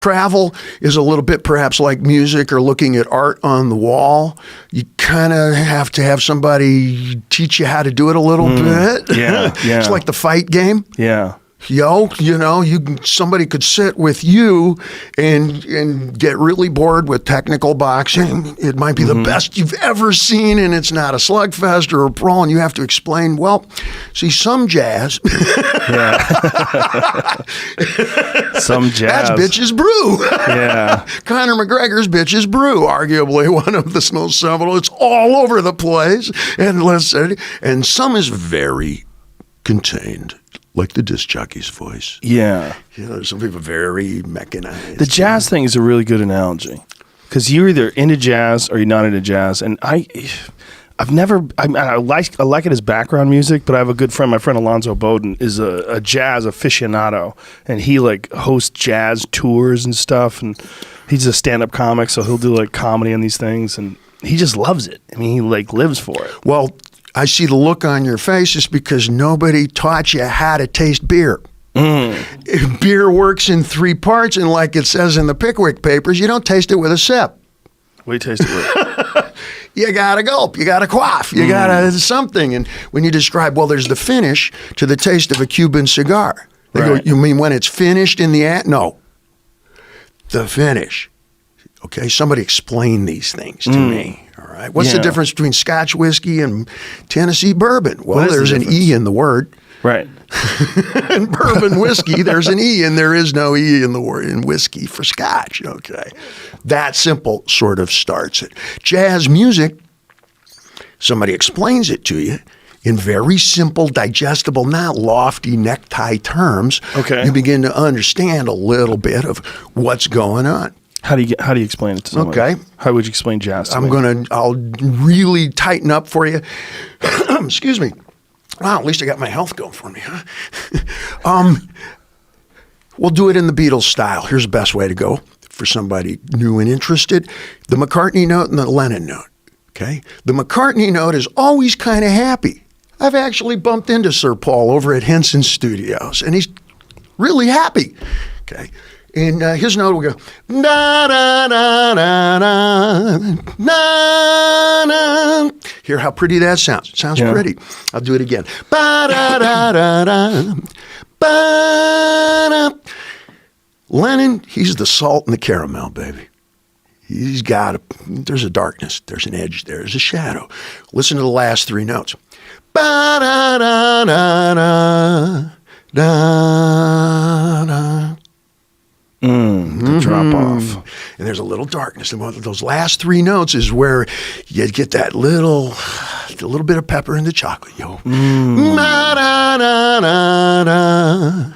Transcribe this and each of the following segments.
Travel is a little bit perhaps like music or looking at art on the wall. You kind of have to have somebody teach you how to do it a little bit. Yeah, yeah. It's like the fight game. Yeah. Somebody could sit with you and get really bored with technical boxing. It might be the best you've ever seen, and it's not a slugfest or a brawl, and you have to explain, well, see, some jazz. Some jazz. That's Bitches Brew. Yeah. Conor McGregor's Bitches Brew, arguably one of the most seminal. It's all over the place. And some is very contained. Like the disc jockey's voice. Yeah. Some people are very mechanized. The jazz thing is a really good analogy because you're either into jazz or you're not into jazz. And I like it as background music, but I have a good friend. My friend Alonzo Bowden is a jazz aficionado, and he like hosts jazz tours and stuff. And he's a stand-up comic, so he'll do like comedy on these things, and he just loves it. I mean, he like lives for it. Well, I see the look on your face is because nobody taught you how to taste beer. Beer works in 3 parts, and like it says in the Pickwick Papers, you don't taste it with a sip. What do you taste it with? You gotta gulp, you gotta quaff, you gotta something. And when you describe, well, there's the finish to the taste of a Cuban cigar. They go, you mean when it's finished in the end? No, the finish. Okay, somebody explain these things to me. All right, what's the difference between Scotch whiskey and Tennessee bourbon? Well, there's an E in the word. Right. In bourbon whiskey, there's an E, and there is no E in the word in whiskey for Scotch. Okay, that simple sort of starts it. Jazz music, somebody explains it to you in very simple, digestible, not lofty necktie terms. Okay, you begin to understand a little bit of what's going on. How do you explain it to somebody? Okay. How would you explain jazz to me? I'll really tighten up for you. Excuse me. Wow, at least I got my health going for me, huh? We'll do it in the Beatles style. Here's the best way to go for somebody new and interested. The McCartney note and the Lennon note, okay? The McCartney note is always kind of happy. I've actually bumped into Sir Paul over at Henson Studios, and he's really happy, okay? And his note will go, da da da da da da da. Hear how pretty that sounds? It sounds pretty. I'll do it again. Ba da da da da ba da. Lennon, he's the salt and the caramel, baby. He's got there's a darkness, there's an edge, there's a shadow. Listen to the last 3 notes. Ba da da da da da da. The drop off. And there's a little darkness. And one of those last 3 notes is where you get that little bit of pepper in the chocolate, yo. Da, da, da, da, da,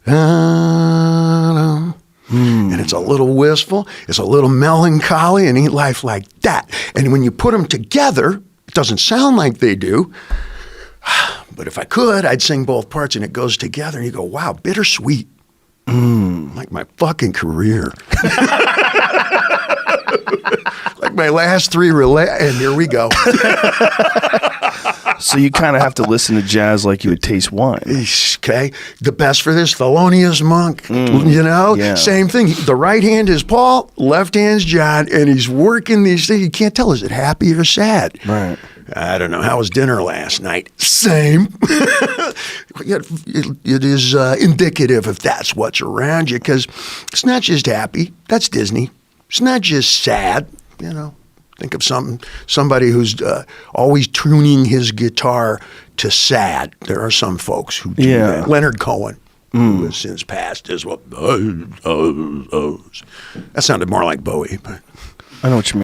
da. And it's a little wistful, it's a little melancholy, and ain't life like that. And when you put them together, it doesn't sound like they do. But if I could, I'd sing both parts, and it goes together, and you go, wow, bittersweet. Like my fucking career. Like my last 3 and here we go. So you kind of have to listen to jazz like you would taste wine. Okay. The best for this, Thelonious Monk. Same thing. The right hand is Paul, left hand's John, and he's working these things. You can't tell, is it happy or sad? Right. I don't know. How was dinner last night? Same. It is indicative if that's what's around you, because it's not just happy. That's Disney. It's not just sad. Think of somebody who's always tuning his guitar to sad. There are some folks who do that. Leonard Cohen, who has since passed, is what. That sounded more like Bowie, but I know what you mean.